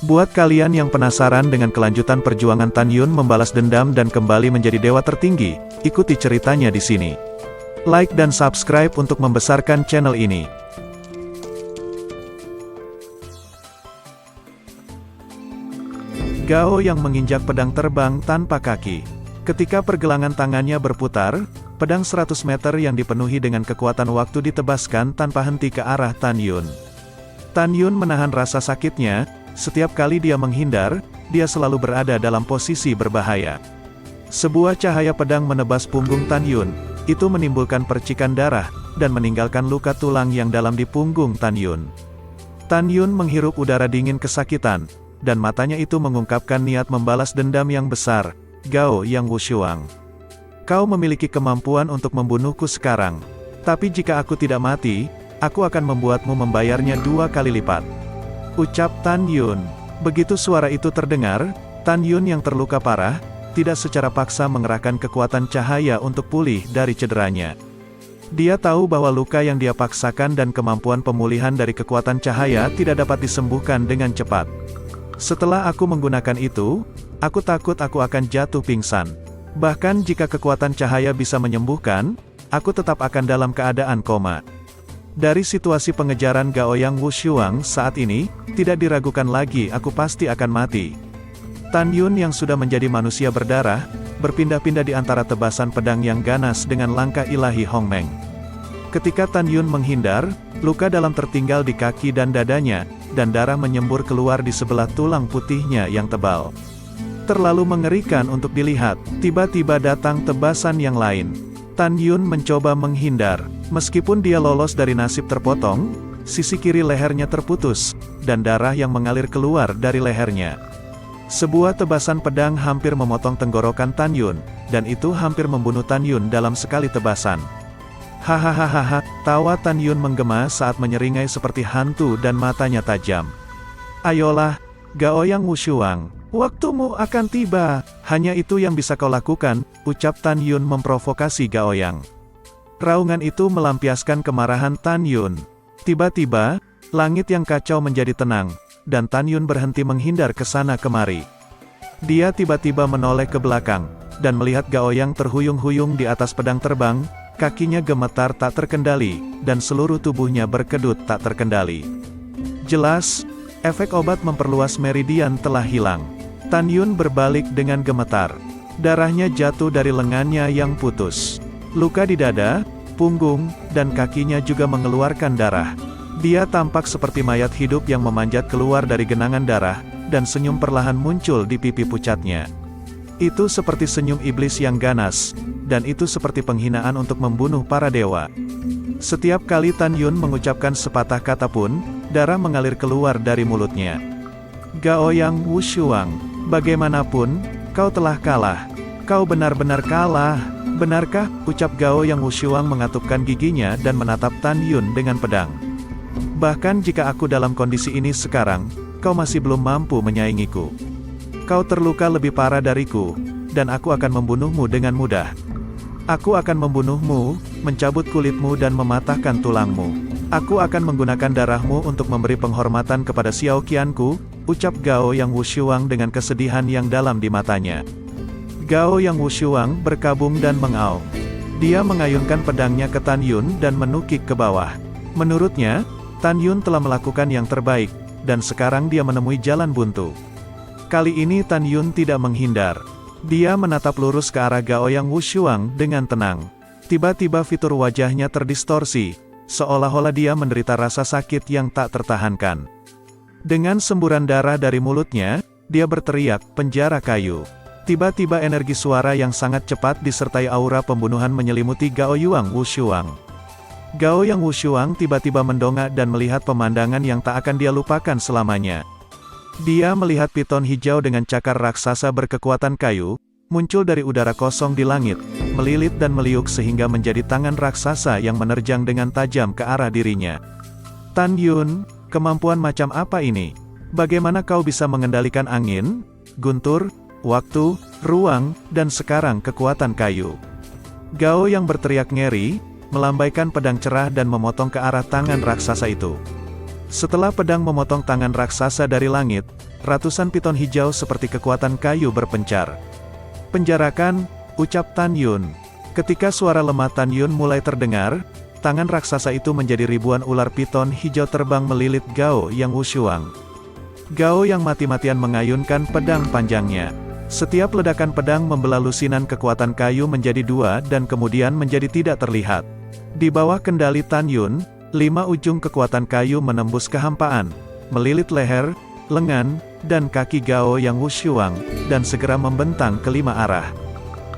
Buat kalian yang penasaran dengan kelanjutan perjuangan Tan Yun membalas dendam dan kembali menjadi dewa tertinggi, ikuti ceritanya di sini. Like dan subscribe untuk membesarkan channel ini. Gao yang menginjak pedang terbang tanpa kaki. Ketika pergelangan tangannya berputar, pedang 100 meter yang dipenuhi dengan kekuatan waktu ditebaskan tanpa henti ke arah Tan Yun. Tan Yun menahan rasa sakitnya, setiap kali dia menghindar, dia selalu berada dalam posisi berbahaya. Sebuah cahaya pedang menebas punggung Tan Yun, itu menimbulkan percikan darah, dan meninggalkan luka tulang yang dalam di punggung Tan Yun. Tan Yun menghirup udara dingin kesakitan, dan matanya itu mengungkapkan niat membalas dendam yang besar. Gao Yang Wushuang, kau memiliki kemampuan untuk membunuhku sekarang. Tapi jika aku tidak mati, aku akan membuatmu membayarnya 2 kali lipat. Ucap Tan Yun. Begitu suara itu terdengar, Tan Yun yang terluka parah, tidak secara paksa mengerahkan kekuatan cahaya untuk pulih dari cederanya. Dia tahu bahwa luka yang dia paksakan dan kemampuan pemulihan dari kekuatan cahaya tidak dapat disembuhkan dengan cepat. Setelah aku menggunakan itu, aku takut aku akan jatuh pingsan. Bahkan jika kekuatan cahaya bisa menyembuhkan, aku tetap akan dalam keadaan koma. Dari situasi pengejaran Gao Yang Wushuang saat ini, tidak diragukan lagi aku pasti akan mati. Tan Yun yang sudah menjadi manusia berdarah, berpindah-pindah di antara tebasan pedang yang ganas dengan langkah ilahi Hong Meng. Ketika Tan Yun menghindar, luka dalam tertinggal di kaki dan dadanya, dan darah menyembur keluar di sebelah tulang putihnya yang tebal. Terlalu mengerikan untuk dilihat, tiba-tiba datang tebasan yang lain. Tan Yun mencoba menghindar. Meskipun dia lolos dari nasib terpotong, sisi kiri lehernya terputus, dan darah yang mengalir keluar dari lehernya. Sebuah tebasan pedang hampir memotong tenggorokan Tan Yun, dan itu hampir membunuh Tan Yun dalam sekali tebasan. Hahaha, tawa Tan Yun menggema saat menyeringai seperti hantu dan matanya tajam. Ayolah, Gao Yang Wushuang, waktumu akan tiba. Hanya itu yang bisa kau lakukan, ucap Tan Yun memprovokasi Gao Yang. Raungan itu melampiaskan kemarahan Tan Yun. Tiba-tiba, langit yang kacau menjadi tenang, dan Tan Yun berhenti menghindar ke sana kemari. Dia tiba-tiba menoleh ke belakang, dan melihat Gao Yang terhuyung-huyung di atas pedang terbang, kakinya gemetar tak terkendali, dan seluruh tubuhnya berkedut tak terkendali. Jelas, efek obat memperluas meridian telah hilang. Tan Yun berbalik dengan gemetar. Darahnya jatuh dari lengannya yang putus. Luka di dada, punggung, dan kakinya juga mengeluarkan darah. Dia tampak seperti mayat hidup yang memanjat keluar dari genangan darah, dan senyum perlahan muncul di pipi pucatnya. Itu seperti senyum iblis yang ganas, dan itu seperti penghinaan untuk membunuh para dewa. Setiap kali Tan Yun mengucapkan sepatah kata pun, darah mengalir keluar dari mulutnya. Gao Yang Wushuang, bagaimanapun, kau telah kalah. Kau benar-benar kalah. Benarkah? Ucap Gao Yang Wushuang mengatupkan giginya dan menatap Tan Yun dengan pedang. Bahkan jika aku dalam kondisi ini sekarang, kau masih belum mampu menyaingiku. Kau terluka lebih parah dariku, dan aku akan membunuhmu dengan mudah. Aku akan membunuhmu, mencabut kulitmu dan mematahkan tulangmu. Aku akan menggunakan darahmu untuk memberi penghormatan kepada Xiao Qianku, ucap Gao Yang Wushuang dengan kesedihan yang dalam di matanya. Gao Yang Wushuang berkabung dan mengaum. Dia mengayunkan pedangnya ke Tan Yun dan menukik ke bawah. Menurutnya, Tan Yun telah melakukan yang terbaik, dan sekarang dia menemui jalan buntu. Kali ini Tan Yun tidak menghindar. Dia menatap lurus ke arah Gao Yang Wushuang dengan tenang. Tiba-tiba fitur wajahnya terdistorsi, seolah-olah dia menderita rasa sakit yang tak tertahankan. Dengan semburan darah dari mulutnya, dia berteriak, "Penjara kayu!" Tiba-tiba energi suara yang sangat cepat disertai aura pembunuhan menyelimuti Gao Yang Wushuang. Gao Yang Wushuang tiba-tiba mendongak dan melihat pemandangan yang tak akan dia lupakan selamanya. Dia melihat piton hijau dengan cakar raksasa berkekuatan kayu, muncul dari udara kosong di langit, melilit dan meliuk sehingga menjadi tangan raksasa yang menerjang dengan tajam ke arah dirinya. Tan Yun, kemampuan macam apa ini? Bagaimana kau bisa mengendalikan angin, guntur, waktu, ruang, dan sekarang kekuatan kayu? Gao yang berteriak ngeri, melambaikan pedang cerah dan memotong ke arah tangan raksasa itu. Setelah pedang memotong tangan raksasa dari langit, ratusan piton hijau seperti kekuatan kayu berpencar. "Penjarakan," ucap Tan Yun. Ketika suara lemah Tan Yun mulai terdengar, tangan raksasa itu menjadi ribuan ular piton hijau terbang melilit Gao Yang Wushuang. Gao Yang mati-matian mengayunkan pedang panjangnya. Setiap ledakan pedang membelah lusinan kekuatan kayu menjadi dua dan kemudian menjadi tidak terlihat. Di bawah kendali Tan Yun, 5 ujung kekuatan kayu menembus kehampaan, melilit leher, lengan, dan kaki Gao Yang Wushuang, dan segera membentang ke 5 arah.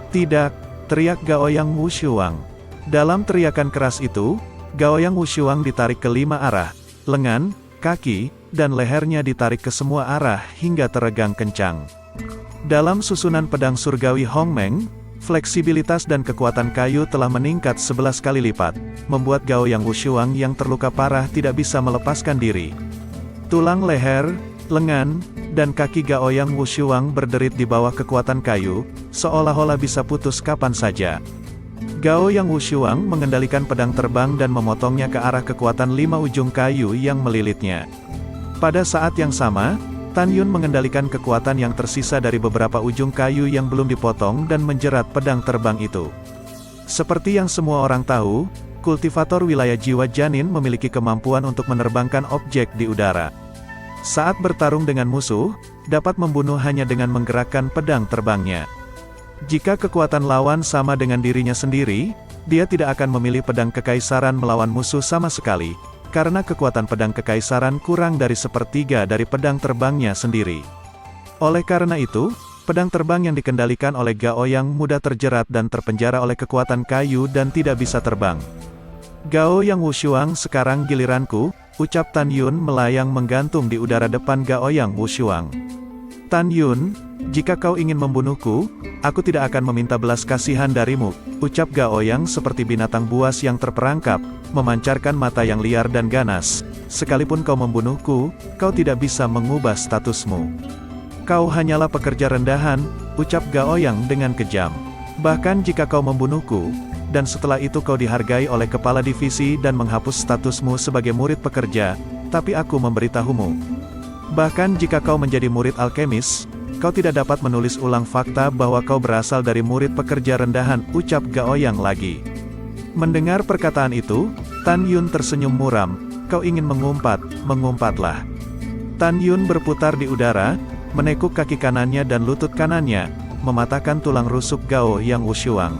"Tidak!" teriak Gao Yang Wushuang. Dalam teriakan keras itu, Gao Yang Wushuang ditarik ke 5 arah, lengan, kaki, dan lehernya ditarik ke semua arah hingga teregang kencang. Dalam susunan pedang surgawi Hongmeng, fleksibilitas dan kekuatan kayu telah meningkat 11 kali lipat, membuat Gao Yang Wushuang yang terluka parah tidak bisa melepaskan diri. Tulang leher, lengan, dan kaki Gao Yang Wushuang berderit di bawah kekuatan kayu, seolah-olah bisa putus kapan saja. Gao Yang Wushuang mengendalikan pedang terbang dan memotongnya ke arah kekuatan 5 ujung kayu yang melilitnya. Pada saat yang sama, Tan Yun mengendalikan kekuatan yang tersisa dari beberapa ujung kayu yang belum dipotong dan menjerat pedang terbang itu. Seperti yang semua orang tahu, kultivator wilayah jiwa janin memiliki kemampuan untuk menerbangkan objek di udara. Saat bertarung dengan musuh, dapat membunuh hanya dengan menggerakkan pedang terbangnya. Jika kekuatan lawan sama dengan dirinya sendiri, dia tidak akan memilih pedang kekaisaran melawan musuh sama sekali, karena kekuatan pedang kekaisaran kurang dari sepertiga dari pedang terbangnya sendiri. Oleh karena itu, pedang terbang yang dikendalikan oleh Gao Yang mudah terjerat dan terpenjara oleh kekuatan kayu dan tidak bisa terbang. "Gao Yang Wushuang, sekarang giliranku," ucap Tan Yun melayang menggantung di udara depan Gao Yang Wushuang. "Tan Yun, jika kau ingin membunuhku, aku tidak akan meminta belas kasihan darimu," ucap Gao Yang seperti binatang buas yang terperangkap, memancarkan mata yang liar dan ganas. "Sekalipun kau membunuhku, kau tidak bisa mengubah statusmu. Kau hanyalah pekerja rendahan," ucap Gao Yang dengan kejam. "Bahkan jika kau membunuhku, dan setelah itu kau dihargai oleh kepala divisi dan menghapus statusmu sebagai murid pekerja, tapi aku memberitahumu. Bahkan jika kau menjadi murid alkemis, kau tidak dapat menulis ulang fakta bahwa kau berasal dari murid pekerja rendahan," ucap Gao Yang lagi. Mendengar perkataan itu, Tan Yun tersenyum muram. "Kau ingin mengumpat, mengumpatlah." Tan Yun berputar di udara, menekuk kaki kanannya dan lutut kanannya, mematahkan tulang rusuk Gao Yang Wushuang.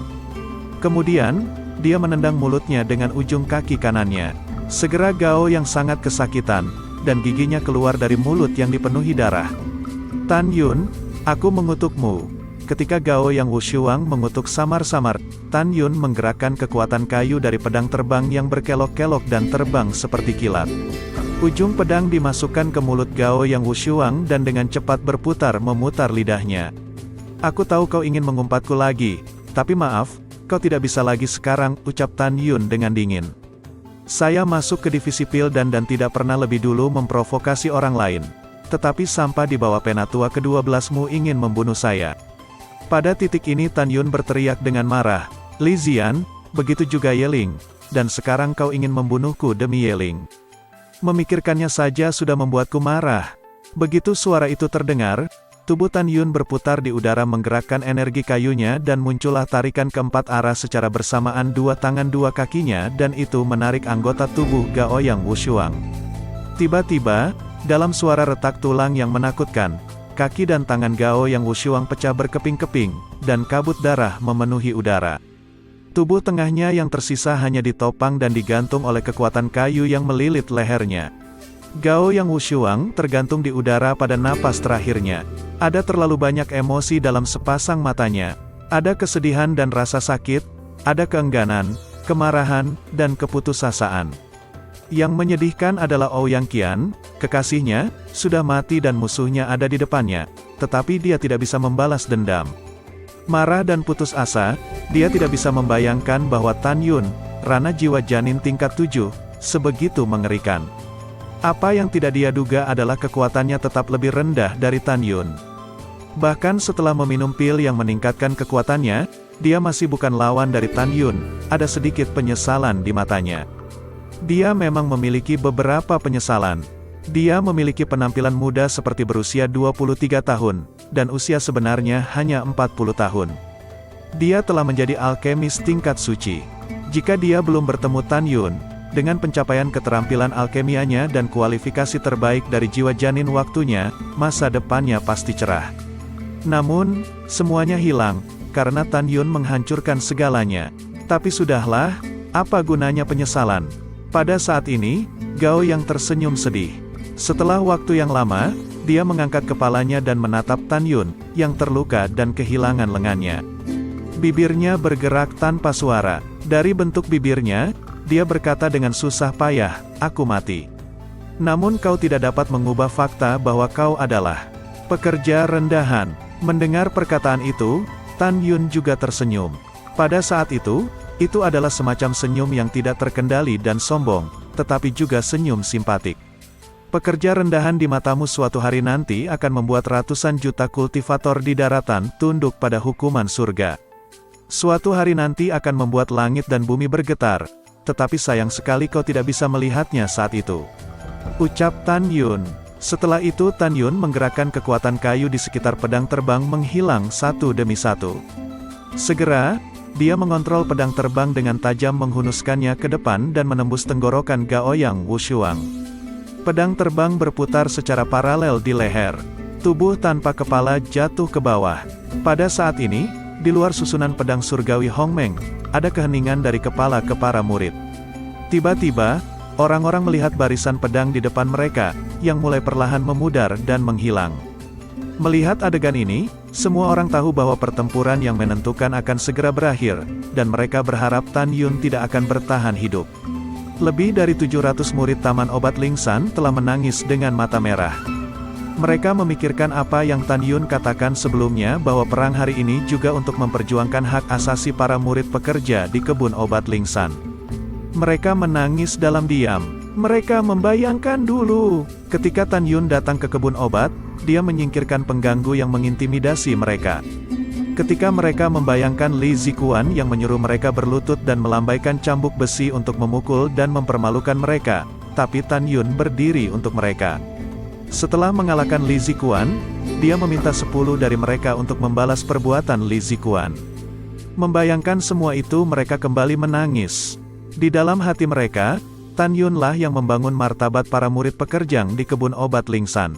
Kemudian, dia menendang mulutnya dengan ujung kaki kanannya. Segera Gao Yang sangat kesakitan, dan giginya keluar dari mulut yang dipenuhi darah. "Tan Yun, aku mengutukmu." Ketika Gao Yang Wushuang mengutuk samar-samar, Tan Yun menggerakkan kekuatan kayu dari pedang terbang yang berkelok-kelok dan terbang seperti kilat. Ujung pedang dimasukkan ke mulut Gao Yang Wushuang dan dengan cepat berputar memutar lidahnya. "Aku tahu kau ingin mengumpatku lagi, tapi maaf, kau tidak bisa lagi sekarang," ucap Tan Yun dengan dingin. "Saya masuk ke divisi pil dan tidak pernah lebih dulu memprovokasi orang lain. Tetapi sampah di bawah penatua ke-12mu ingin membunuh saya." Pada titik ini Tan Yun berteriak dengan marah, "Li Zian, begitu juga Yeling, dan sekarang kau ingin membunuhku demi Yeling. Memikirkannya saja sudah membuatku marah." Begitu suara itu terdengar, tubuh Tan Yun berputar di udara menggerakkan energi kayunya dan muncullah tarikan keempat arah secara bersamaan dua tangan dua kakinya dan itu menarik anggota tubuh Gao Yang Wushuang. Tiba-tiba, dalam suara retak tulang yang menakutkan, kaki dan tangan Gao Yang Wushuang pecah berkeping-keping, dan kabut darah memenuhi udara. Tubuh tengahnya yang tersisa hanya ditopang dan digantung oleh kekuatan kayu yang melilit lehernya. Gao Yang Wushuang tergantung di udara pada napas terakhirnya. Ada terlalu banyak emosi dalam sepasang matanya. Ada kesedihan dan rasa sakit, ada keengganan, kemarahan, dan keputusasaan. Yang menyedihkan adalah Ouyang Qian, kekasihnya, sudah mati dan musuhnya ada di depannya, tetapi dia tidak bisa membalas dendam. Marah dan putus asa, dia tidak bisa membayangkan bahwa Tan Yun, Rana Jiwa Janin tingkat 7, sebegitu mengerikan. Apa yang tidak dia duga adalah kekuatannya tetap lebih rendah dari Tan Yun. Bahkan setelah meminum pil yang meningkatkan kekuatannya, dia masih bukan lawan dari Tan Yun, ada sedikit penyesalan di matanya. Dia memang memiliki beberapa penyesalan. Dia memiliki penampilan muda seperti berusia 23 tahun, dan usia sebenarnya hanya 40 tahun. Dia telah menjadi alkemis tingkat suci. Jika dia belum bertemu Tan Yun, dengan pencapaian keterampilan alkemianya dan kualifikasi terbaik dari jiwa janin waktunya, masa depannya pasti cerah. Namun, semuanya hilang, karena Tan Yun menghancurkan segalanya. Tapi sudahlah, apa gunanya penyesalan? Pada saat ini, Gao yang tersenyum sedih. Setelah waktu yang lama, dia mengangkat kepalanya dan menatap Tan Yun, yang terluka dan kehilangan lengannya. Bibirnya bergerak tanpa suara. Dari bentuk bibirnya, dia berkata dengan susah payah, "Aku mati." Namun kau tidak dapat mengubah fakta bahwa kau adalah pekerja rendahan. Mendengar perkataan itu, Tan Yun juga tersenyum. Pada saat itu adalah semacam senyum yang tidak terkendali dan sombong, tetapi juga senyum simpatik. Pekerja rendahan di matamu suatu hari nanti akan membuat ratusan juta kultivator di daratan tunduk pada hukuman surga. Suatu hari nanti akan membuat langit dan bumi bergetar, tetapi sayang sekali kau tidak bisa melihatnya saat itu. Ucap Tan Yun. Setelah itu Tan Yun menggerakkan kekuatan kayu di sekitar pedang terbang menghilang satu demi satu. Segera, dia mengontrol pedang terbang dengan tajam menghunuskannya ke depan dan menembus tenggorokan Gaoyang Wushuang. Pedang terbang berputar secara paralel di leher. Tubuh tanpa kepala jatuh ke bawah. Pada saat ini, di luar susunan pedang surgawi Hongmeng, ada keheningan dari kepala ke para murid. Tiba-tiba, orang-orang melihat barisan pedang di depan mereka, yang mulai perlahan memudar dan menghilang. Melihat adegan ini, semua orang tahu bahwa pertempuran yang menentukan akan segera berakhir, dan mereka berharap Tan Yun tidak akan bertahan hidup. Lebih dari 700 murid Taman Obat Lingsan telah menangis dengan mata merah. Mereka memikirkan apa yang Tan Yun katakan sebelumnya bahwa perang hari ini juga untuk memperjuangkan hak asasi para murid pekerja di kebun obat Lingsan. Mereka menangis dalam diam. Mereka membayangkan dulu, ketika Tan Yun datang ke kebun obat, dia menyingkirkan pengganggu yang mengintimidasi mereka. Ketika mereka membayangkan Li Zikuan yang menyuruh mereka berlutut dan melambaikan cambuk besi untuk memukul dan mempermalukan mereka, tapi Tan Yun berdiri untuk mereka. Setelah mengalahkan Li Zikuan, dia meminta 10 dari mereka untuk membalas perbuatan Li Zikuan. Membayangkan semua itu mereka kembali menangis. Di dalam hati mereka, Tan Yun lah yang membangun martabat para murid pekerjang di kebun obat Lingsan.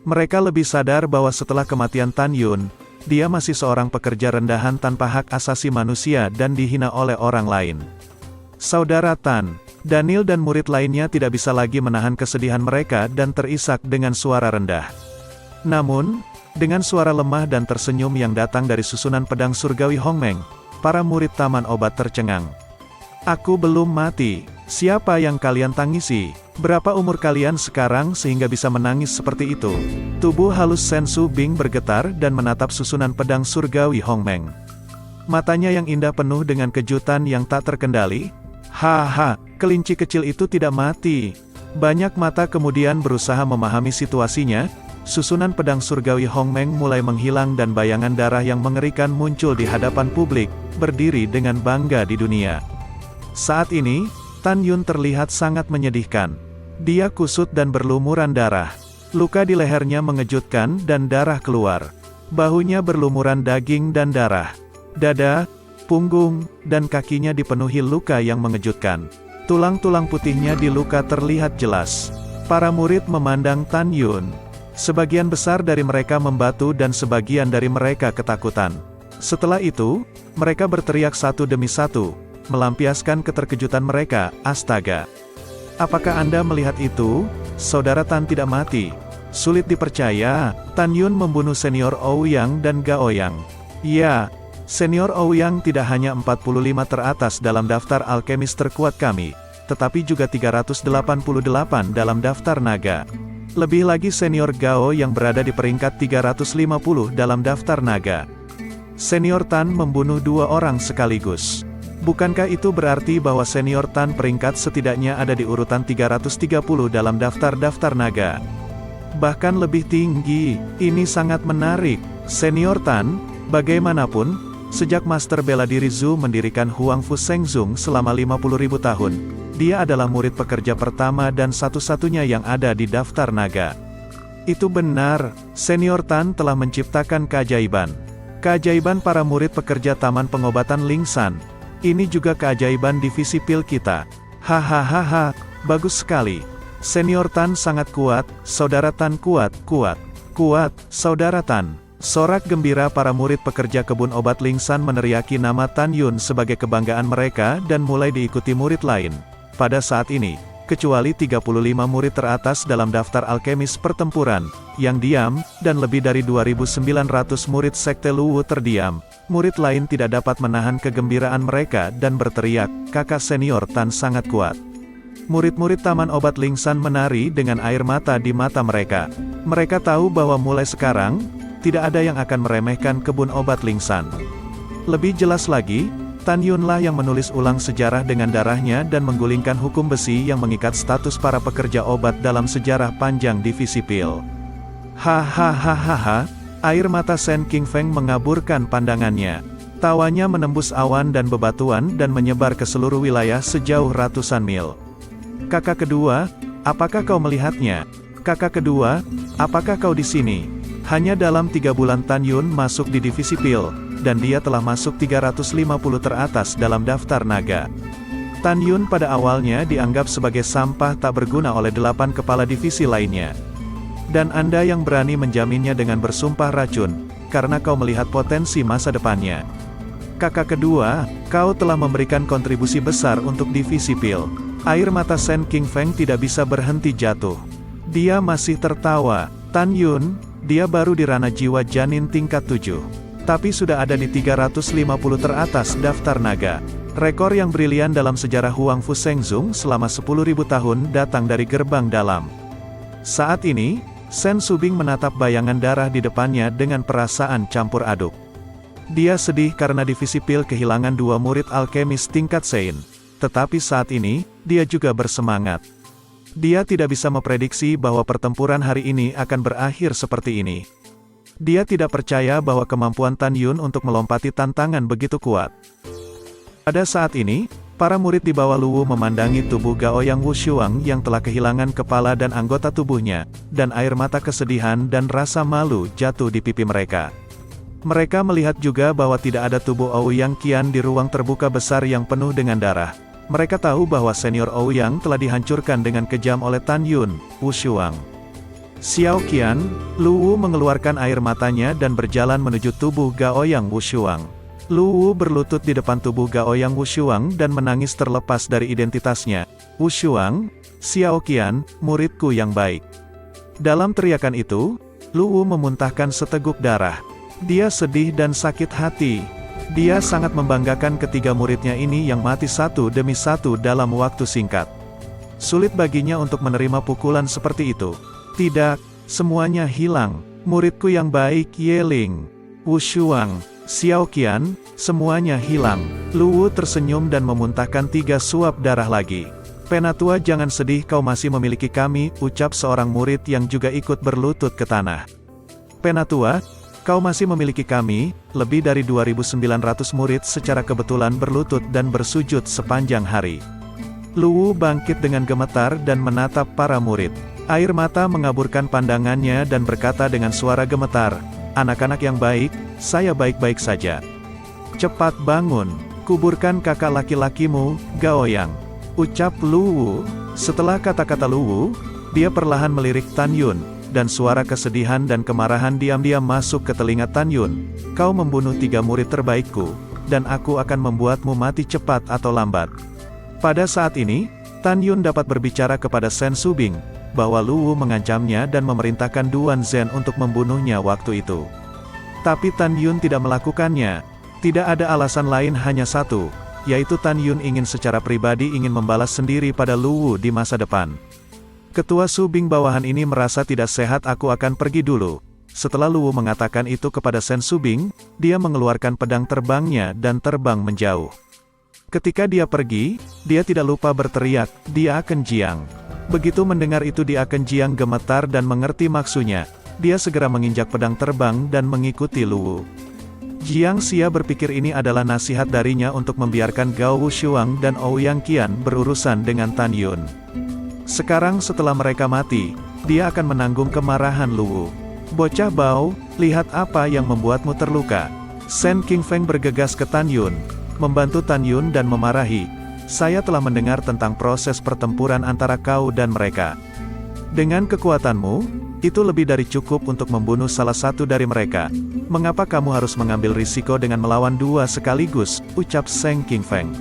Mereka lebih sadar bahwa setelah kematian Tan Yun, dia masih seorang pekerja rendahan tanpa hak asasi manusia dan dihina oleh orang lain. Saudara Tan, Daniel dan murid lainnya tidak bisa lagi menahan kesedihan mereka dan terisak dengan suara rendah. Namun, dengan suara lemah dan tersenyum yang datang dari susunan pedang surgawi Hongmeng, para murid Taman Obat tercengang. "Aku belum mati. Siapa yang kalian tangisi? Berapa umur kalian sekarang sehingga bisa menangis seperti itu?" Tubuh halus Sen Su Bing bergetar dan menatap susunan pedang surgawi Hongmeng. Matanya yang indah penuh dengan kejutan yang tak terkendali. "Haha, kelinci kecil itu tidak mati." Banyak mata kemudian berusaha memahami situasinya. Susunan pedang surgawi Hongmeng mulai menghilang dan bayangan darah yang mengerikan muncul di hadapan publik, berdiri dengan bangga di dunia. Saat ini, Tan Yun terlihat sangat menyedihkan. Dia kusut dan berlumuran darah. Luka di lehernya mengejutkan dan darah keluar. Bahunya berlumuran daging dan darah. Dada, punggung, dan kakinya dipenuhi luka yang mengejutkan. Tulang-tulang putihnya di luka terlihat jelas. Para murid memandang Tan Yun. Sebagian besar dari mereka membatu dan sebagian dari mereka ketakutan. Setelah itu, mereka berteriak satu demi satu, melampiaskan keterkejutan mereka. "Astaga! Apakah Anda melihat itu? Saudara Tan tidak mati. Sulit dipercaya, Tan Yun membunuh senior Ouyang dan Gaoyang." "Ya, senior Ouyang tidak hanya 45 teratas dalam daftar alkemis terkuat kami, tetapi juga 388 dalam daftar naga. Lebih lagi senior Gao yang berada di peringkat 350 dalam daftar naga. Senior Tan membunuh 2 orang sekaligus. Bukankah itu berarti bahwa senior Tan peringkat setidaknya ada di urutan 330 dalam daftar-daftar naga? Bahkan lebih tinggi, ini sangat menarik. Senior Tan, bagaimanapun, sejak Master Bela Diri Zhu mendirikan Huangfu Shengzong selama 50.000 tahun, dia adalah murid pekerja pertama dan satu-satunya yang ada di daftar naga. Itu benar, Senior Tan telah menciptakan keajaiban. Keajaiban para murid pekerja Taman Pengobatan Lingsan. Ini juga keajaiban divisi pil kita. Hahaha, bagus sekali. Senior Tan sangat kuat, Saudara Tan kuat, Saudara Tan. Sorak gembira para murid pekerja kebun obat Lingsan meneriaki nama Tan Yun sebagai kebanggaan mereka dan mulai diikuti murid lain. Pada saat ini, kecuali 35 murid teratas dalam daftar alkemis pertempuran, yang diam, dan lebih dari 2.900 murid Sekte Luwu terdiam, murid lain tidak dapat menahan kegembiraan mereka dan berteriak, kakak senior Tan sangat kuat. Murid-murid Taman Obat Lingsan menari dengan air mata di mata mereka. Mereka tahu bahwa mulai sekarang, tidak ada yang akan meremehkan kebun obat Lingsan. Lebih jelas lagi, Tan Yunlah yang menulis ulang sejarah dengan darahnya dan menggulingkan hukum besi yang mengikat status para pekerja obat dalam sejarah panjang divisi pil. Hahaha, air mata Sen King Feng mengaburkan pandangannya. Tawanya menembus awan dan bebatuan dan menyebar ke seluruh wilayah sejauh ratusan mil. Kakak kedua, apakah kau melihatnya? Kakak kedua, apakah kau di sini? Hanya dalam 3 bulan Tan Yun masuk di divisi pil, dan dia telah masuk 350 teratas dalam daftar naga. Tan Yun pada awalnya dianggap sebagai sampah tak berguna oleh 8 kepala divisi lainnya. Dan Anda yang berani menjaminnya dengan bersumpah racun, karena kau melihat potensi masa depannya. Kakak kedua, kau telah memberikan kontribusi besar untuk divisi pil. Air mata Sen King Feng tidak bisa berhenti jatuh. Dia masih tertawa. Tan Yun, dia baru di ranah jiwa janin tingkat 7. Tapi sudah ada di 350 teratas daftar naga. Rekor yang brilian dalam sejarah Huang Fu Shengzung selama 10.000 tahun datang dari gerbang dalam. Saat ini, Sen Subing menatap bayangan darah di depannya dengan perasaan campur aduk. Dia sedih karena divisi pil kehilangan 2 murid alkemis tingkat Sein. Tetapi saat ini, dia juga bersemangat. Dia tidak bisa memprediksi bahwa pertempuran hari ini akan berakhir seperti ini. Dia tidak percaya bahwa kemampuan Tan Yun untuk melompati tantangan begitu kuat. Pada saat ini, para murid di bawah Luwu memandangi tubuh Gaoyang Wushuang yang telah kehilangan kepala dan anggota tubuhnya, dan air mata kesedihan dan rasa malu jatuh di pipi mereka. Mereka melihat juga bahwa tidak ada tubuh Ouyang Qian di ruang terbuka besar yang penuh dengan darah. Mereka tahu bahwa senior Ouyang telah dihancurkan dengan kejam oleh Tan Yun, Wushuang. Xiao Qian, Luwu mengeluarkan air matanya dan berjalan menuju tubuh Gaoyang Wushuang. Luwu berlutut di depan tubuh Gaoyang Wushuang dan menangis terlepas dari identitasnya. Wushuang, Xiao Qian, muridku yang baik. Dalam teriakan itu, Luwu memuntahkan seteguk darah. Dia sedih dan sakit hati. Dia sangat membanggakan ketiga muridnya ini yang mati satu demi satu dalam waktu singkat. Sulit baginya untuk menerima pukulan seperti itu. Tidak, semuanya hilang. Muridku yang baik Yeling, Wushuang, Xiao Qian, semuanya hilang. Luwu tersenyum dan memuntahkan 3 suap darah lagi. Penatua jangan sedih kau masih memiliki kami, ucap seorang murid yang juga ikut berlutut ke tanah. Penatua, kau masih memiliki kami, lebih dari 2.900 murid secara kebetulan berlutut dan bersujud sepanjang hari. Luwu bangkit dengan gemetar dan menatap para murid. Air mata mengaburkan pandangannya dan berkata dengan suara gemetar, anak-anak yang baik, saya baik-baik saja. Cepat bangun, kuburkan kakak laki-lakimu, Gaoyang. Ucap Luwu. Setelah kata-kata Luwu, dia perlahan melirik Tan Yun. Dan suara kesedihan dan kemarahan diam-diam masuk ke telinga Tan Yun. Kau membunuh 3 murid terbaikku, dan aku akan membuatmu mati cepat atau lambat. Pada saat ini, Tan Yun dapat berbicara kepada Sen Subing, bahwa Luwu mengancamnya dan memerintahkan Duan Zhen untuk membunuhnya waktu itu. Tapi Tan Yun tidak melakukannya. Tidak ada alasan lain hanya satu, yaitu Tan Yun ingin secara pribadi ingin membalas sendiri pada Luwu di masa depan. Ketua Subing bawahan ini merasa tidak sehat aku akan pergi dulu. Setelah Luwu mengatakan itu kepada Sen Subing, dia mengeluarkan pedang terbangnya dan terbang menjauh. Ketika dia pergi, dia tidak lupa berteriak, dia akan Jiang. Begitu mendengar itu dia akan Jiang gemetar dan mengerti maksudnya. Dia segera menginjak pedang terbang dan mengikuti Luwu. Jiang Xia berpikir ini adalah nasihat darinya untuk membiarkan Gao Wushuang dan Ouyang Qian berurusan dengan Tan Yun. Sekarang setelah mereka mati, dia akan menanggung kemarahan Luwu. Bocah Bao, lihat apa yang membuatmu terluka. Shen Qingfeng bergegas ke Tan Yun, membantu Tan Yun dan memarahi. Saya telah mendengar tentang proses pertempuran antara kau dan mereka. Dengan kekuatanmu, itu lebih dari cukup untuk membunuh salah satu dari mereka. Mengapa kamu harus mengambil risiko dengan melawan dua sekaligus, ucap Shen Qingfeng.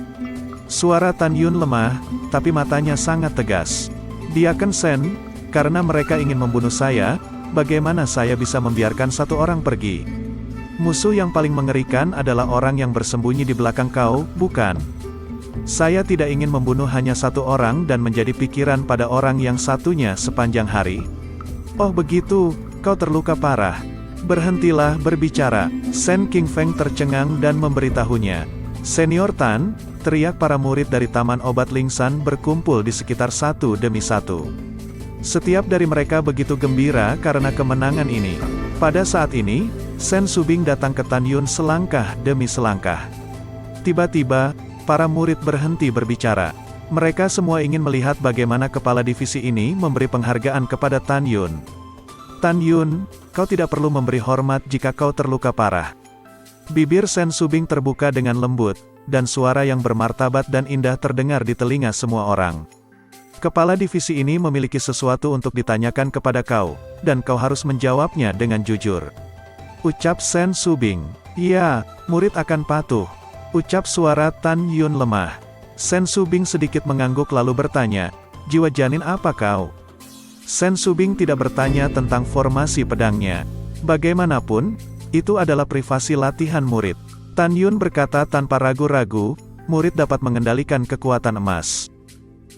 Suara Tan Yun lemah, tapi matanya sangat tegas. Diaken Shen, karena mereka ingin membunuh saya, bagaimana saya bisa membiarkan satu orang pergi? Musuh yang paling mengerikan adalah orang yang bersembunyi di belakang kau, bukan? Saya tidak ingin membunuh hanya satu orang dan menjadi pikiran pada orang yang satunya sepanjang hari. Oh begitu, kau terluka parah. Berhentilah berbicara. Shen Qingfeng tercengang dan memberitahunya. Senior Tan, teriak para murid dari Taman Obat Lingsan berkumpul di sekitar satu demi satu. Setiap dari mereka begitu gembira karena kemenangan ini. Pada saat ini, Shen Subing datang ke Tan Yun selangkah demi selangkah. Tiba-tiba, para murid berhenti berbicara. Mereka semua ingin melihat bagaimana kepala divisi ini memberi penghargaan kepada Tan Yun. Tan Yun, kau tidak perlu memberi hormat jika kau terluka parah. Bibir Shen Subing terbuka dengan lembut, dan suara yang bermartabat dan indah terdengar di telinga semua orang. Kepala divisi ini memiliki sesuatu untuk ditanyakan kepada kau, dan kau harus menjawabnya dengan jujur. Ucap Shen Subing. Ya, murid akan patuh. Ucap suara Tan Yun lemah. Shen Subing sedikit mengangguk lalu bertanya, jiwa janin apa kau? Shen Subing tidak bertanya tentang formasi pedangnya. Bagaimanapun, itu adalah privasi latihan murid. Tan Yun berkata tanpa ragu-ragu, murid dapat mengendalikan kekuatan emas.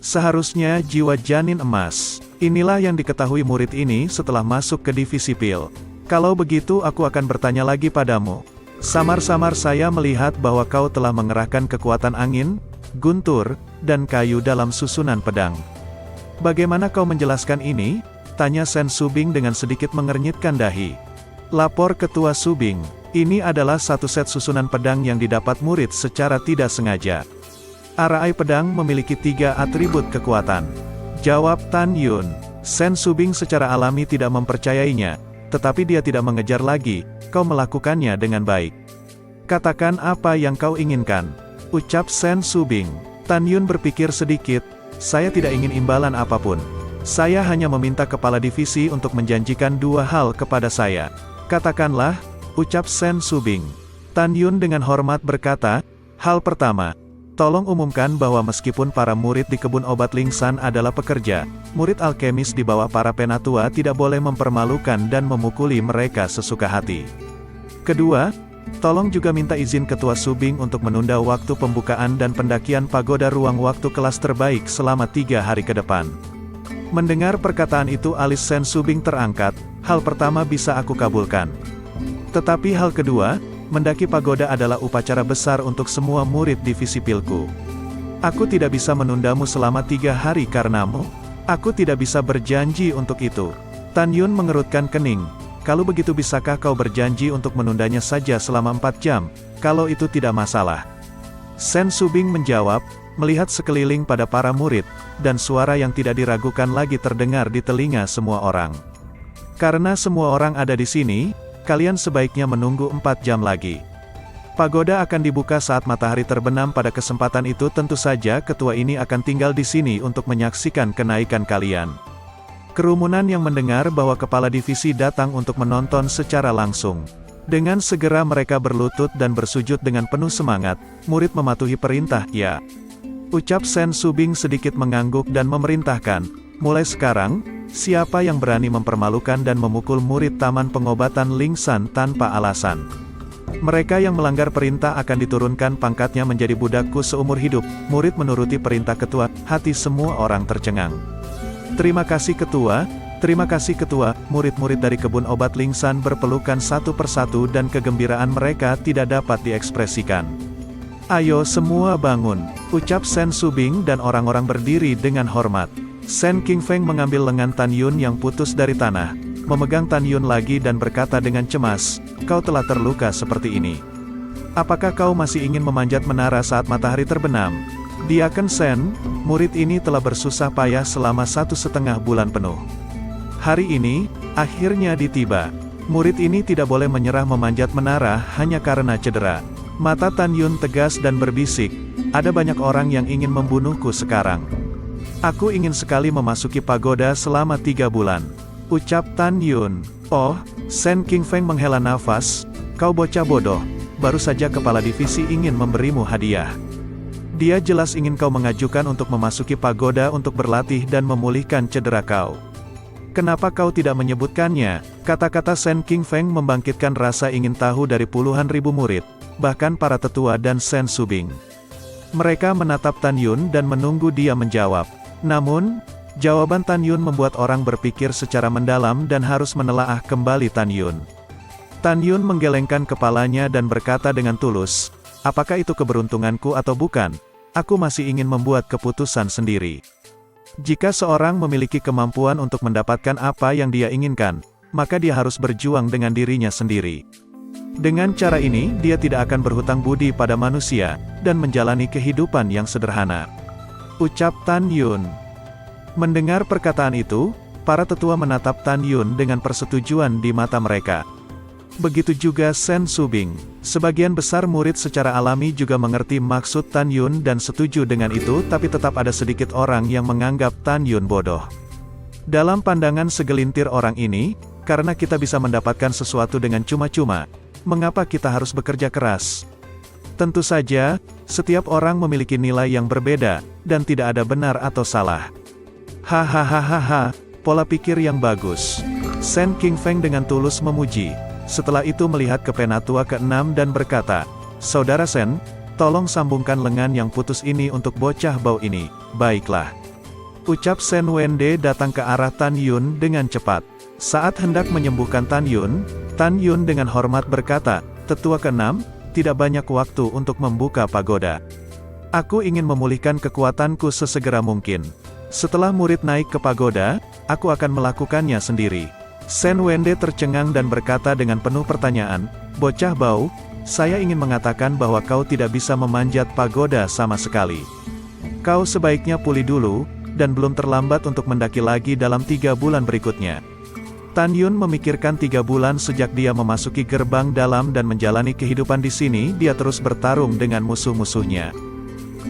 Seharusnya jiwa janin emas. Inilah yang diketahui murid ini setelah masuk ke divisi pil. Kalau begitu aku akan bertanya lagi padamu. Samar-samar saya melihat bahwa kau telah mengerahkan kekuatan angin, guntur, dan kayu dalam susunan pedang. Bagaimana kau menjelaskan ini? Tanya Shen Subing dengan sedikit mengernyitkan dahi. Lapor Ketua Subing, ini adalah satu set susunan pedang yang didapat murid secara tidak sengaja. Arai pedang memiliki 3 atribut kekuatan. Jawab Tan Yun. Shen Subing secara alami tidak mempercayainya, tetapi dia tidak mengejar lagi, kau melakukannya dengan baik. Katakan apa yang kau inginkan. Ucap Shen Subing. Tan Yun berpikir sedikit, saya tidak ingin imbalan apapun. Saya hanya meminta kepala divisi untuk menjanjikan 2 hal kepada saya. Katakanlah, ucap Shen Subing. Tan Yun dengan hormat berkata, hal pertama, tolong umumkan bahwa meskipun para murid di kebun obat Lingsan adalah pekerja, murid alkemis di bawah para penatua tidak boleh mempermalukan dan memukuli mereka sesuka hati. Kedua, tolong juga minta izin Ketua Subing untuk menunda waktu pembukaan dan pendakian pagoda ruang waktu kelas terbaik selama 3 hari ke depan. Mendengar perkataan itu alis Shen Subing terangkat, hal pertama bisa aku kabulkan. Tetapi hal kedua, mendaki pagoda adalah upacara besar untuk semua murid divisi pilku. Aku tidak bisa menundamu selama 3 hari karenamu. Aku tidak bisa berjanji untuk itu. Tan Yun mengerutkan kening. Kalau begitu bisakah kau berjanji untuk menundanya saja selama 4 jam, kalau itu tidak masalah? Shen Subing menjawab, melihat sekeliling pada para murid, dan suara yang tidak diragukan lagi terdengar di telinga semua orang. Karena semua orang ada di sini, kalian sebaiknya menunggu 4 jam lagi. Pagoda akan dibuka saat matahari terbenam pada kesempatan itu tentu saja ketua ini akan tinggal di sini untuk menyaksikan kenaikan kalian. Kerumunan yang mendengar bahwa kepala divisi datang untuk menonton secara langsung. Dengan segera mereka berlutut dan bersujud dengan penuh semangat, murid mematuhi perintah, ya. Ucap Shen Subing sedikit mengangguk dan memerintahkan, mulai sekarang, siapa yang berani mempermalukan dan memukul murid Taman Pengobatan Lingsan tanpa alasan? Mereka yang melanggar perintah akan diturunkan pangkatnya menjadi budakku seumur hidup. Murid menuruti perintah ketua, hati semua orang tercengang. Terima kasih ketua, terima kasih ketua. Murid-murid dari kebun obat Lingsan berpelukan satu persatu dan kegembiraan mereka tidak dapat diekspresikan. Ayo semua bangun, ucap Shen Subing dan orang-orang berdiri dengan hormat. Shen Qingfeng mengambil lengan Tan Yun yang putus dari tanah, memegang Tan Yun lagi dan berkata dengan cemas, kau telah terluka seperti ini. Apakah kau masih ingin memanjat menara saat matahari terbenam? Diaken Sen, murid ini telah bersusah payah selama 1,5 bulan penuh. Hari ini, akhirnya ditiba. Murid ini tidak boleh menyerah memanjat menara hanya karena cedera. Mata Tan Yun tegas dan berbisik, ada banyak orang yang ingin membunuhku sekarang. Aku ingin sekali memasuki pagoda selama 3 bulan. Ucap Tan Yun. Oh, Sen King Feng menghela nafas, kau bocah bodoh, baru saja kepala divisi ingin memberimu hadiah. Dia jelas ingin kau mengajukan untuk memasuki pagoda untuk berlatih dan memulihkan cedera kau. Kenapa kau tidak menyebutkannya? Kata-kata Sen King Feng membangkitkan rasa ingin tahu dari puluhan ribu murid, bahkan para tetua dan Sen Subing. Mereka menatap Tan Yun dan menunggu dia menjawab. Namun, jawaban Tan Yun membuat orang berpikir secara mendalam dan harus menelaah kembali Tan Yun. Tan Yun menggelengkan kepalanya dan berkata dengan tulus, apakah itu keberuntunganku atau bukan? Aku masih ingin membuat keputusan sendiri. Jika seorang memiliki kemampuan untuk mendapatkan apa yang dia inginkan, maka dia harus berjuang dengan dirinya sendiri. Dengan cara ini, dia tidak akan berhutang budi pada manusia, dan menjalani kehidupan yang sederhana. Ucap Tan Yun. Mendengar perkataan itu, para tetua menatap Tan Yun dengan persetujuan di mata mereka. Begitu juga Sen Subing. Sebagian besar murid secara alami juga mengerti maksud Tan Yun dan setuju dengan itu, tapi tetap ada sedikit orang yang menganggap Tan Yun bodoh. Dalam pandangan segelintir orang ini, karena kita bisa mendapatkan sesuatu dengan cuma-cuma, mengapa kita harus bekerja keras? Tentu saja, setiap orang memiliki nilai yang berbeda, dan tidak ada benar atau salah. Hahaha, pola pikir yang bagus. Sen King Feng dengan tulus memuji. Setelah itu melihat ke penatua ke-6 dan berkata, Saudara Sen, tolong sambungkan lengan yang putus ini untuk bocah bau ini. Baiklah. Ucap Sen Wende datang ke arah Tan Yun dengan cepat. Saat hendak menyembuhkan Tan Yun dengan hormat berkata, Tetua ke-6, tidak banyak waktu untuk membuka pagoda. Aku ingin memulihkan kekuatanku sesegera mungkin. Setelah murid naik ke pagoda, aku akan melakukannya sendiri. Sen Wende tercengang dan berkata dengan penuh pertanyaan, Bocah bau, saya ingin mengatakan bahwa kau tidak bisa memanjat pagoda sama sekali. Kau sebaiknya pulih dulu, dan belum terlambat untuk mendaki lagi dalam 3 bulan berikutnya. Tan Yun memikirkan 3 bulan sejak dia memasuki gerbang dalam dan menjalani kehidupan di sini, dia terus bertarung dengan musuh-musuhnya.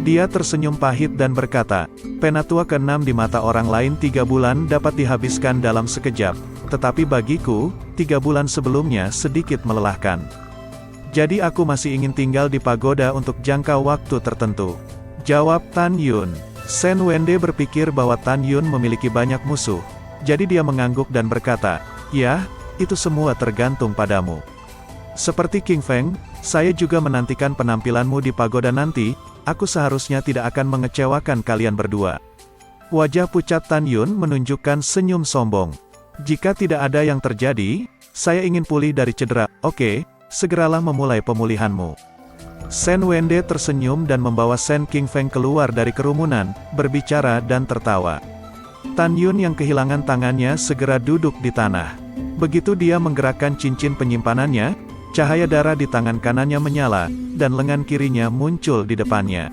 Dia tersenyum pahit dan berkata, Penatua ke-6 di mata orang lain 3 bulan dapat dihabiskan dalam sekejap, tetapi bagiku, 3 bulan sebelumnya sedikit melelahkan. Jadi aku masih ingin tinggal di pagoda untuk jangka waktu tertentu. Jawab Tan Yun. Sen Wende berpikir bahwa Tan Yun memiliki banyak musuh, jadi dia mengangguk dan berkata, Ya, itu semua tergantung padamu. Seperti King Feng, saya juga menantikan penampilanmu di pagoda nanti. Aku seharusnya tidak akan mengecewakan kalian berdua. Wajah pucat Tan Yun menunjukkan senyum sombong. Jika tidak ada yang terjadi, saya ingin pulih dari cedera. Oke, segeralah memulai pemulihanmu. Sen Wende tersenyum dan membawa Sen King Feng keluar dari kerumunan, berbicara dan tertawa. Tan Yun yang kehilangan tangannya segera duduk di tanah. Begitu dia menggerakkan cincin penyimpanannya, cahaya darah di tangan kanannya menyala, dan lengan kirinya muncul di depannya.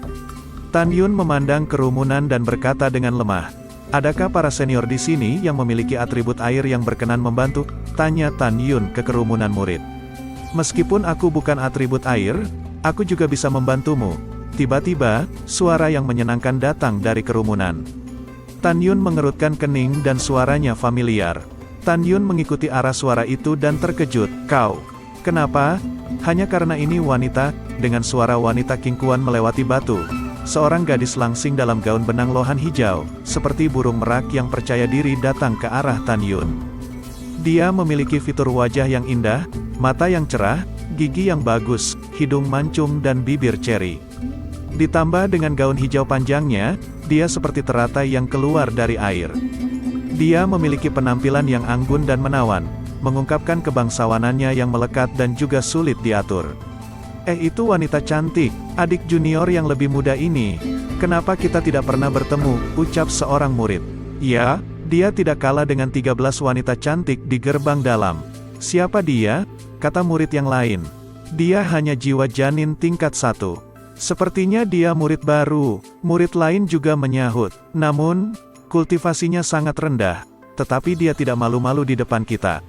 Tan Yun memandang kerumunan dan berkata dengan lemah, Adakah para senior di sini yang memiliki atribut air yang berkenan membantu? Tanya Tan Yun ke kerumunan murid. Meskipun aku bukan atribut air, aku juga bisa membantumu. Tiba-tiba, suara yang menyenangkan datang dari kerumunan. Tan Yun mengerutkan kening dan suaranya familiar. Tan Yun mengikuti arah suara itu dan terkejut. Kau? Kenapa? Hanya karena ini wanita, dengan suara wanita King Kuan melewati batu. Seorang gadis langsing dalam gaun benang lohan hijau, seperti burung merak yang percaya diri datang ke arah Tan Yun. Dia memiliki fitur wajah yang indah, mata yang cerah, gigi yang bagus, hidung mancung dan bibir ceri. Ditambah dengan gaun hijau panjangnya, dia seperti teratai yang keluar dari air. Dia memiliki penampilan yang anggun dan menawan, mengungkapkan kebangsawanannya yang melekat dan juga sulit diatur. Itu wanita cantik, adik junior yang lebih muda ini. Kenapa kita tidak pernah bertemu, ucap seorang murid. Ya, dia tidak kalah dengan 13 wanita cantik di gerbang dalam. Siapa dia? Kata murid yang lain. Dia hanya jiwa janin tingkat 1. Sepertinya dia murid baru. Murid lain juga menyahut. Namun, kultivasinya sangat rendah. Tetapi dia tidak malu-malu di depan kita.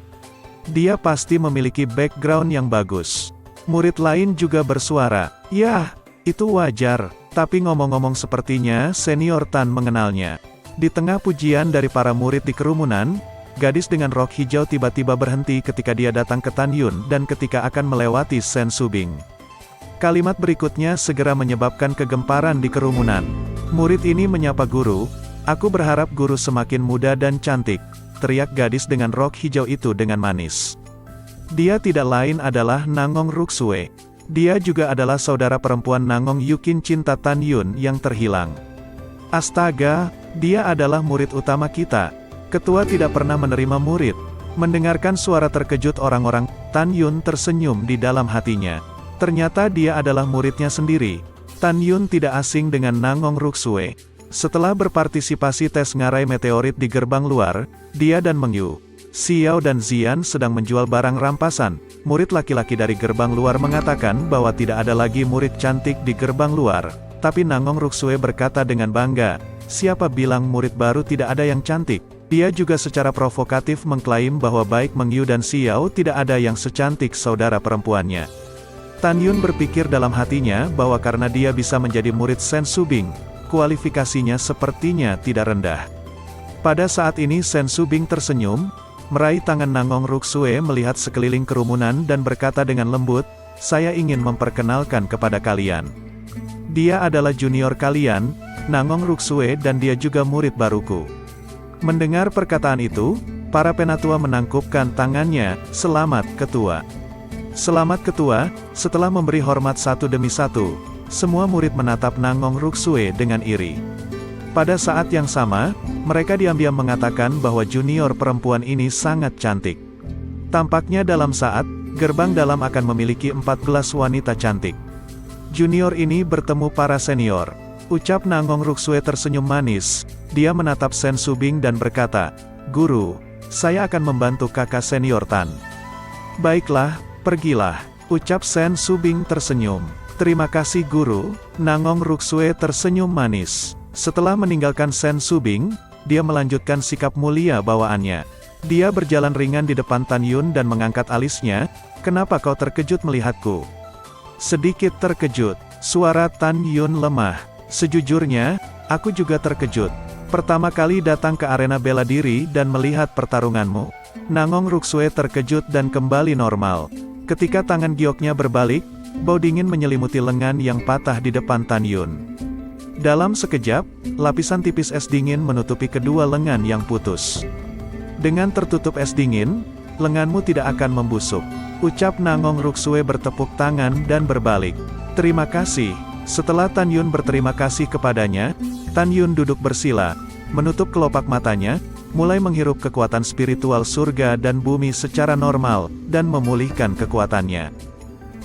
Dia pasti memiliki background yang bagus. Murid lain juga bersuara, "Yah, itu wajar." Tapi ngomong-ngomong sepertinya Senior Tan mengenalnya. Di tengah pujian dari para murid di kerumunan, gadis dengan rok hijau tiba-tiba berhenti ketika dia datang ke Tan Yun dan ketika akan melewati Sen Subing. Kalimat berikutnya segera menyebabkan kegemparan di kerumunan. Murid ini menyapa guru, "Aku berharap guru semakin muda dan cantik," teriak gadis dengan rok hijau itu dengan manis. Dia tidak lain adalah Nangong Ruksue. Dia juga adalah saudara perempuan Nangong Yukin Cinta Tan Yun yang terhilang. Astaga, dia adalah murid utama kita. Ketua tidak pernah menerima murid. Mendengarkan suara terkejut orang-orang, Tan Yun tersenyum di dalam hatinya. Ternyata dia adalah muridnya sendiri. Tan Yun tidak asing dengan Nangong Ruksue. Setelah berpartisipasi tes ngarai meteorit di gerbang luar, dia dan Meng Yu, Xiao dan Zian sedang menjual barang rampasan. Murid laki-laki dari gerbang luar mengatakan bahwa tidak ada lagi murid cantik di gerbang luar. Tapi Nangong Ruksue berkata dengan bangga, "Siapa bilang murid baru tidak ada yang cantik?" Dia juga secara provokatif mengklaim bahwa baik Meng Yu dan Xiao tidak ada yang secantik saudara perempuannya. Tan Yun berpikir dalam hatinya bahwa karena dia bisa menjadi murid Sen Subing, kualifikasinya sepertinya tidak rendah. Pada saat ini Sen Subing tersenyum, meraih tangan Nangong Ruksue melihat sekeliling kerumunan dan berkata dengan lembut, "Saya ingin memperkenalkan kepada kalian. Dia adalah junior kalian, Nangong Ruksue dan dia juga murid baruku." Mendengar perkataan itu, para penatua menangkupkan tangannya, "Selamat, Ketua." "Selamat Ketua." Setelah memberi hormat satu demi satu, semua murid menatap Nangong Ruksue dengan iri. Pada saat yang sama, mereka diam-diam mengatakan bahwa junior perempuan ini sangat cantik. Tampaknya dalam saat, gerbang dalam akan memiliki 14 wanita cantik. Junior ini bertemu para senior. Ucap Nangong Ruksue tersenyum manis. Dia menatap Sen Subing dan berkata, "Guru, saya akan membantu kakak senior Tan." "Baiklah, pergilah," ucap Sen Subing tersenyum. "Terima kasih guru." Nangong Ruksue tersenyum manis. Setelah meninggalkan Sen Subing, dia melanjutkan sikap mulia bawaannya. Dia berjalan ringan di depan Tan Yun dan mengangkat alisnya, "Kenapa kau terkejut melihatku?" "Sedikit terkejut." Suara Tan Yun lemah. "Sejujurnya, aku juga terkejut. Pertama kali datang ke arena bela diri dan melihat pertarunganmu." Nangong Ruksue terkejut dan kembali normal. Ketika tangan gioknya berbalik, bau dingin menyelimuti lengan yang patah di depan Tan Yun. Dalam sekejap, lapisan tipis es dingin menutupi kedua lengan yang putus. "Dengan tertutup es dingin, lenganmu tidak akan membusuk," ucap Nangong Ruksue bertepuk tangan dan berbalik. "Terima kasih." Setelah Tan Yun berterima kasih kepadanya, Tan Yun duduk bersila, menutup kelopak matanya, mulai menghirup kekuatan spiritual surga dan bumi secara normal, dan memulihkan kekuatannya.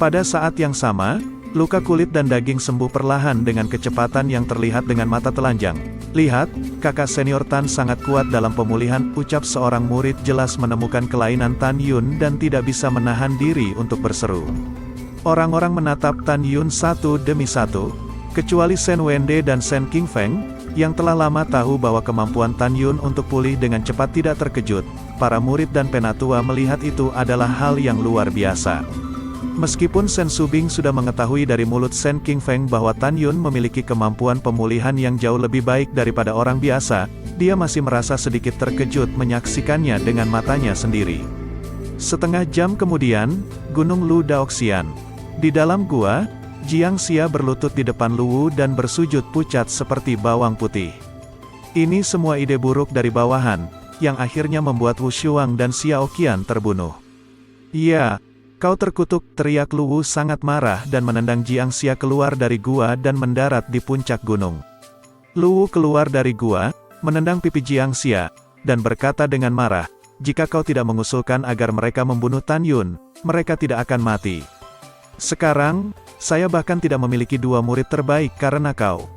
Pada saat yang sama, luka kulit dan daging sembuh perlahan dengan kecepatan yang terlihat dengan mata telanjang. "Lihat, kakak senior Tan sangat kuat dalam pemulihan," ucap seorang murid jelas menemukan kelainan Tan Yun dan tidak bisa menahan diri untuk berseru. Orang-orang menatap Tan Yun satu demi satu, kecuali Sen Wende dan Sen King Feng, yang telah lama tahu bahwa kemampuan Tan Yun untuk pulih dengan cepat tidak terkejut. Para murid dan penatua melihat itu adalah hal yang luar biasa. Meskipun Sen Subing sudah mengetahui dari mulut Sen King Feng bahwa Tan Yun memiliki kemampuan pemulihan yang jauh lebih baik daripada orang biasa, dia masih merasa sedikit terkejut menyaksikannya dengan matanya sendiri. Setengah jam kemudian, Gunung Lu Daoxian. Di dalam gua, Jiang Xia berlutut di depan Luwu dan bersujud pucat seperti bawang putih. Ini semua ide buruk dari bawahan, yang akhirnya membuat Wu Shuang dan Xiao Qian terbunuh. "Ya, kau terkutuk," teriak Luwu sangat marah dan menendang Jiang Xia keluar dari gua dan mendarat di puncak gunung. Luwu keluar dari gua, menendang pipi Jiang Xia, dan berkata dengan marah, "Jika kau tidak mengusulkan agar mereka membunuh Tan Yun, mereka tidak akan mati. Sekarang, saya bahkan tidak memiliki dua murid terbaik karena kau."